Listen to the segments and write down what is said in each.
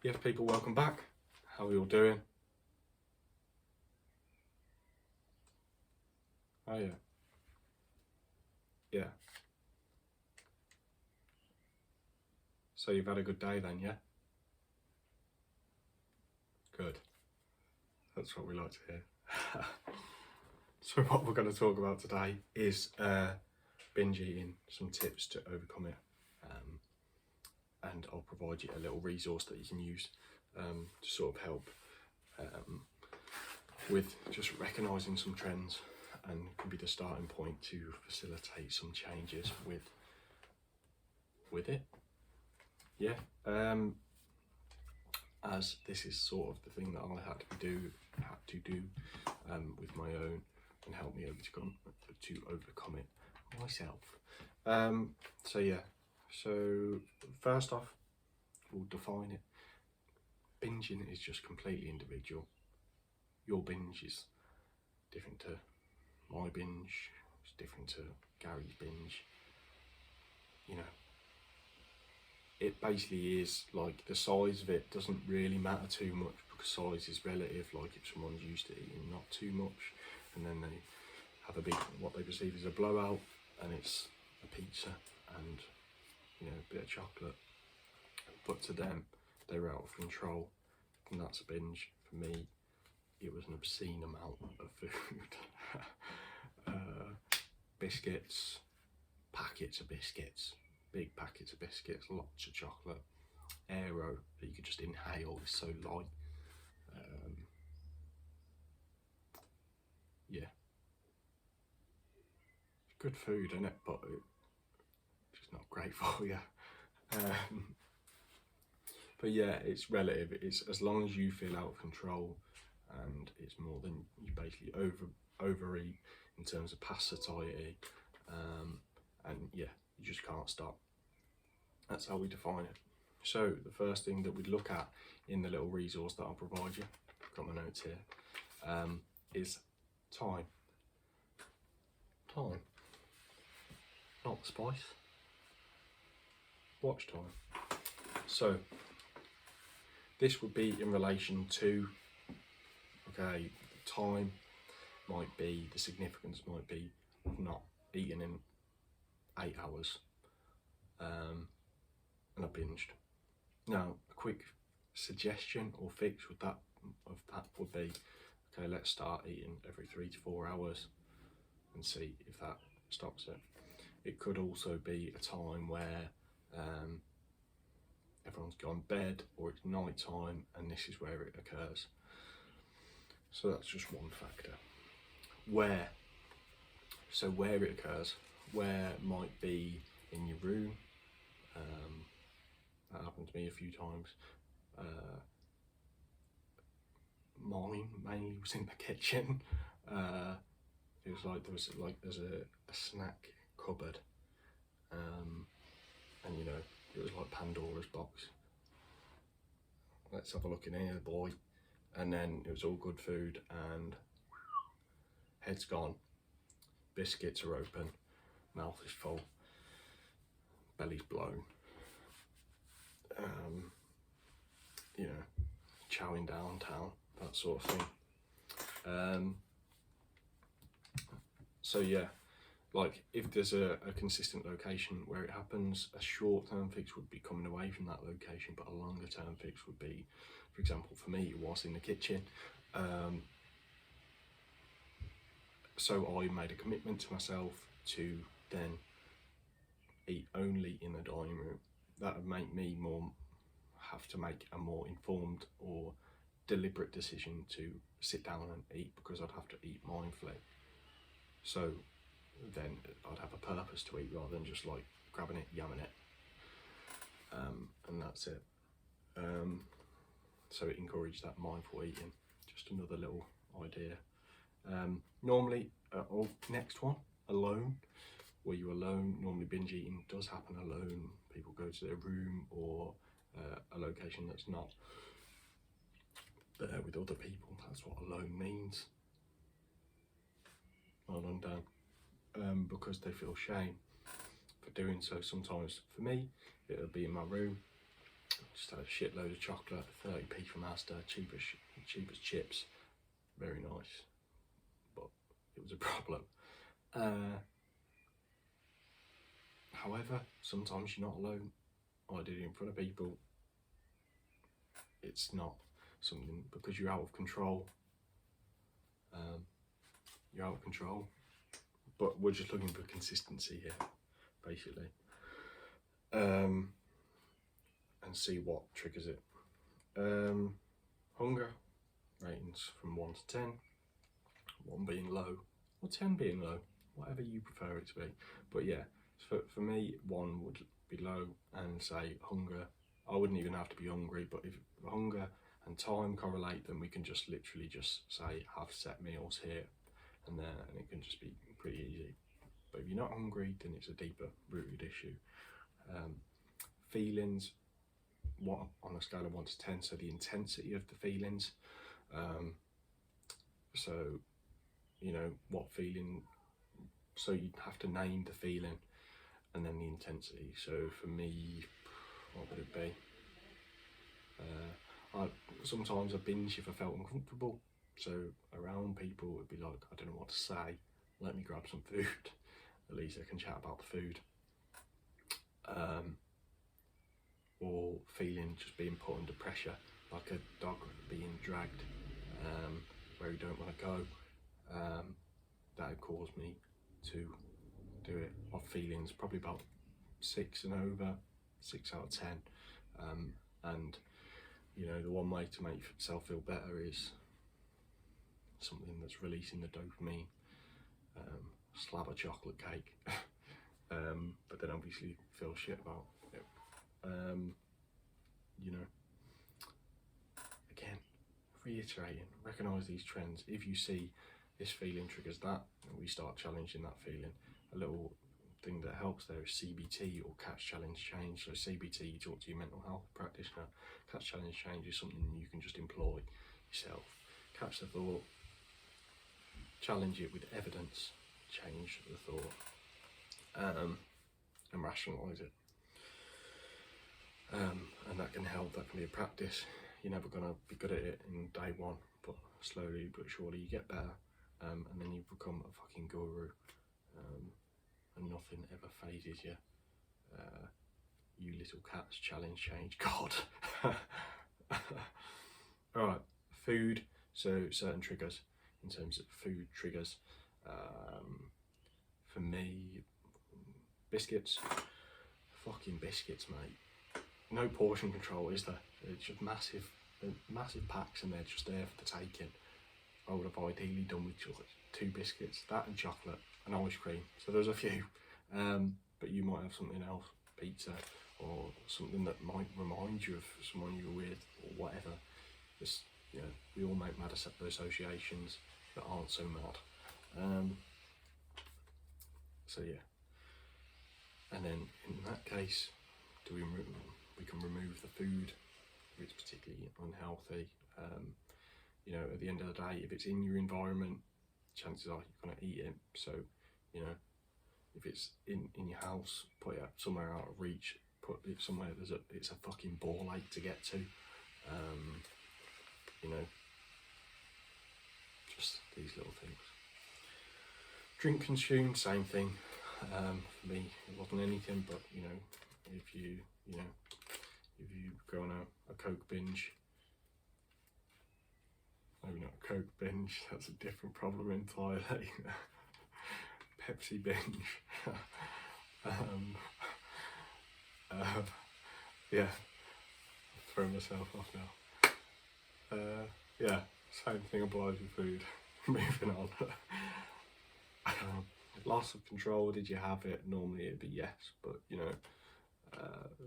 Yes, people, welcome back. How are you all doing? Oh yeah. Yeah. So you've had a good day then, yeah? Good. That's what we like to hear. So what we're going to talk about today is binge eating, some tips to overcome it. And I'll provide you a little resource that you can use to sort of help with just recognising some trends, and can be the starting point to facilitate some changes with it. Yeah. As this is sort of the thing that I had to do with my own, and help me to overcome it myself. So yeah. So first off, we'll define it. Binging is just completely individual. Your binge is different to my binge. It's different to Gary's binge. You know, it basically is like the size of it doesn't really matter too much, because size is relative. Like if someone's used to eating not too much, and then they have a big, what they perceive as a blowout, and it's a pizza and, you know, a bit of chocolate, but to them they're out of control, and that's a binge. For me, it was an obscene amount of food. Biscuits, packets of biscuits, big packets of biscuits, lots of chocolate, aero that you could just inhale, is so light. Yeah, it's good food, isn't it? But it's just not great for you. But yeah, it's relative. It's as long as you feel out of control, and it's more than you basically overeat in terms of past satiety, and yeah, you just can't stop. That's how we define it. So the first thing that we'd look at in the little resource that I'll provide you, I've got my notes here, is time. Time, not the spice. Watch time. So this would be in relation to, okay, time might be, the significance might be of not eating in 8 hours, and I binged. Now, a quick suggestion or fix with that would be, okay, let's start eating every 3 to 4 hours and see if that stops it. It could also be a time where everyone's gone to bed, or it's night time, and this is where it occurs. So that's just one factor. Where it occurs, where might be in your room. That happened to me a few times. Mine mainly was in the kitchen. It was like there's a snack cupboard, and you know, it was like Pandora's box. Let's have a look in here, boy. And then it was all good food, and head's gone, biscuits are open, mouth is full, belly's blown. You know, chowing downtown, that sort of thing. So yeah, like if there's a consistent location where it happens, a short-term fix would be coming away from that location, but a longer-term fix would be, for example, for me, it was in the kitchen. So I made a commitment to myself to then eat only in the dining room. That would make me have to make a more informed or deliberate decision to sit down and eat, because I'd have to eat mindfully. So then I'd have a purpose to eat, rather than just like grabbing it, yamming it, and that's it. So it encouraged that mindful eating. Just another little idea. Normally, next one, alone. Where you're alone, normally binge eating does happen alone. People go to their room, or a location that's not there with other people. That's what alone means. Well done, Dan. Because they feel shame for doing so. Sometimes, for me, it would be in my room, Just had a shitload of chocolate, 30p from Asda, cheap as chips. Very nice, but it was a problem. However, sometimes you're not alone. I did it in front of people. It's not something, because you're out of control. You're out of control. But we're just looking for consistency here, basically. And see what triggers it. Hunger, ratings from 1 to 10. 1 being low, or 10 being low, whatever you prefer it to be. But yeah, for me, 1 would be low, and say hunger, I wouldn't even have to be hungry, but if hunger and time correlate, then we can just literally just say have set meals here and there, and it can just be pretty easy. But if you're not hungry, then it's a deeper rooted issue. Feelings, what on a scale of 1 to 10, so the intensity of the feelings. So, you know, what feeling, so you'd have to name the feeling and then the intensity. So for me, what would it be? Sometimes I binge if I felt uncomfortable. So around people would be like, I don't know what to say, let me grab some food. At least I can chat about the food. Or feeling just being put under pressure, like a dog being dragged where you don't want to go. That would cause me to do it. Of feelings, probably about 6 and over, 6 out of 10. And you know, the one way to make yourself feel better is something that's releasing the dopamine. Slab of chocolate cake. But then obviously feel shit about it. You know, again, reiterating, recognise these trends. If you see this feeling triggers that, and we start challenging that feeling. A little thing that helps there is CBT, or catch, challenge, change. So CBT, you talk to your mental health practitioner. Catch, challenge, change is something you can just employ yourself. Catch the thought, challenge it with evidence, change the thought, and rationalise it. And that can help, that can be a practice. You're never going to be good at it in day 1, but slowly but surely you get better, and then you become a fucking guru, and nothing ever phases you. You little cats, challenge, change, God. Alright, food, so certain triggers, in terms of food triggers. For me, biscuits, fucking biscuits, mate. No portion control, is there? It's just massive packs, and they're just there for the taking. I would have ideally done with chocolate, 2 biscuits, that and chocolate and ice cream. So there's a few, but you might have something else, pizza, or something that might remind you of someone you were with, or whatever. Just, you know, we all make mad associations that aren't so mad. So yeah, and then in that case, we can remove the food if it's particularly unhealthy. You know, at the end of the day, if it's in your environment, chances are you're going to eat it. So, you know, if it's in your house, put it somewhere out of reach. Put it somewhere it's a fucking ball ache to get to. You know, just these little things. Drink consumed, same thing. For me, it wasn't anything, but you know, if you go on a Coke binge, maybe not a Coke binge, that's a different problem entirely. Pepsi binge. Yeah, throw myself off now. Yeah, same thing applies with food. Moving on. Loss of control, did you have it? Normally it'd be yes, but you know,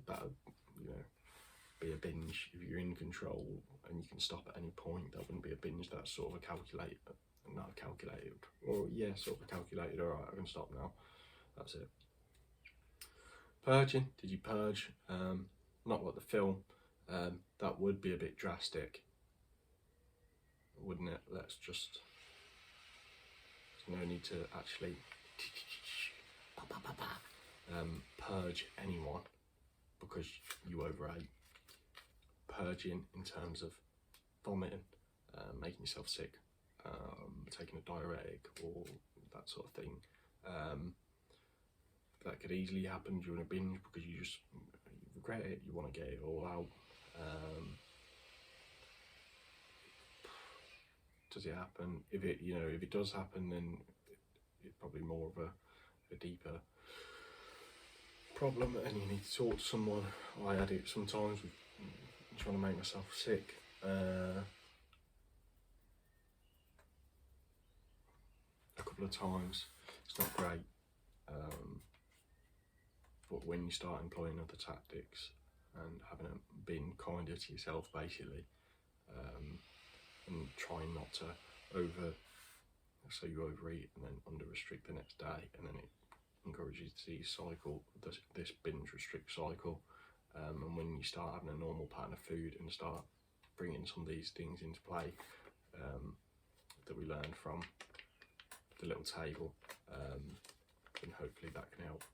that would, you know, be a binge. If you're in control and you can stop at any point, that wouldn't be a binge. That's sort of a calculated, not a calculated, or yeah, sort of a calculated, alright, I can stop now, that's it. Purging, did you purge? Not like the film. That would be a bit drastic, wouldn't it? Let's just, there's no need to actually purge anyone because you overate. purging in terms of vomiting, making yourself sick, taking a diuretic or that sort of thing. That could easily happen during a binge because you regret it, you want to get it all out. Does it happen? If it does happen, then it's probably more of a deeper problem, and you need to talk to someone. I had it sometimes with trying to make myself sick. A couple of times. It's not great. But when you start employing other tactics and being kinder to yourself, basically, and trying not to so you overeat and then under restrict the next day, and then it encourages the cycle, this binge restrict cycle. And when you start having a normal pattern of food and start bringing some of these things into play that we learned from the little table, then hopefully that can help.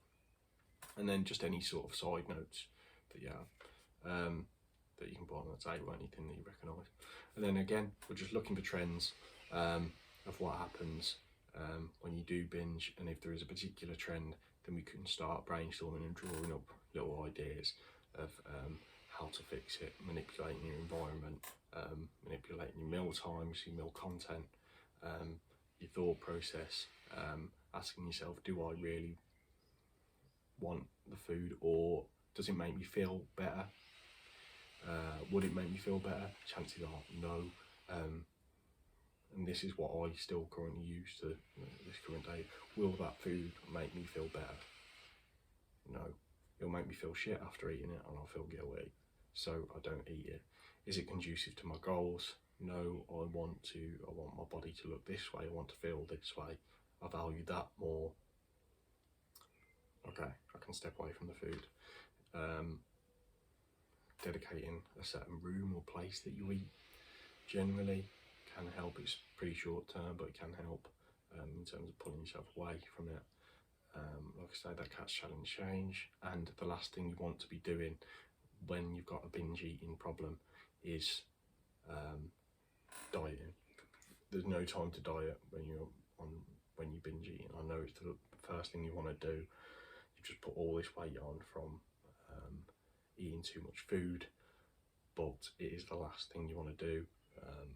And then just any sort of side notes that you have that you can put on the table, anything that you recognise. And then again, we're just looking for trends of what happens when you do binge, and if there is a particular trend, then we can start brainstorming and drawing up little ideas of how to fix it, manipulating your environment, manipulating your meal times, your meal content, your thought process, asking yourself, do I really want the food, or does it make me feel better? Would it make me feel better? Chances are no. And this is what I still currently use to this current day. Will that food make me feel better? No. It'll make me feel shit after eating it, and I'll feel guilty, so I don't eat it. Is it conducive to my goals? No. I want my body to look this way, I want to feel this way, I value that more. Okay, I can step away from the food. Dedicating a certain room or place that you eat generally can help. It's pretty short term, but it can help in terms of pulling yourself away from it. Like I say, that catch, challenge, change. And the last thing you want to be doing when you've got a binge eating problem is dieting. There's no time to diet when you binge eating. I know it's the first thing you want to do. You just put all this weight on from eating too much food, but it is the last thing you want to do,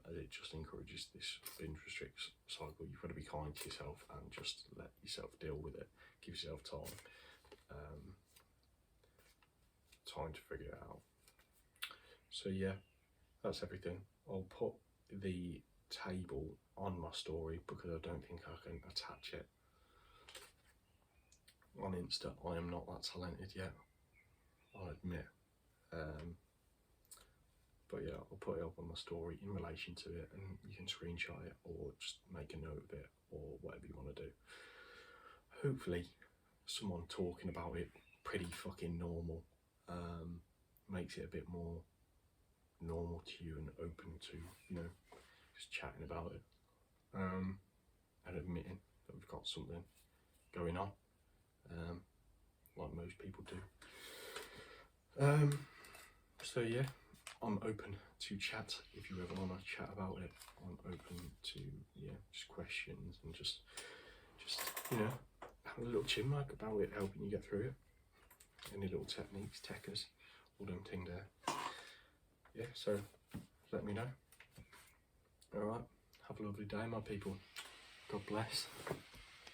as it just encourages this binge restrict cycle. You've got to be kind to yourself and just let yourself deal with it. Give yourself time to figure it out. So yeah, that's everything. I'll put the table on my story because I don't think I can attach it on Insta. I am not that talented yet, I'll admit. But yeah, I'll put it up on my story in relation to it, and you can screenshot it or just make a note of it or whatever you want to do. Hopefully someone talking about it pretty fucking normal makes it a bit more normal to you and open to, just chatting about it and admitting that we've got something going on, like most people do. So yeah, I'm open to chat. If you ever want to chat about it, I'm open to just questions and just have a little chin wag about it, helping you get through it. Any little techniques, techers, all them thing there. Yeah, so let me know. Alright, have a lovely day, my people. God bless.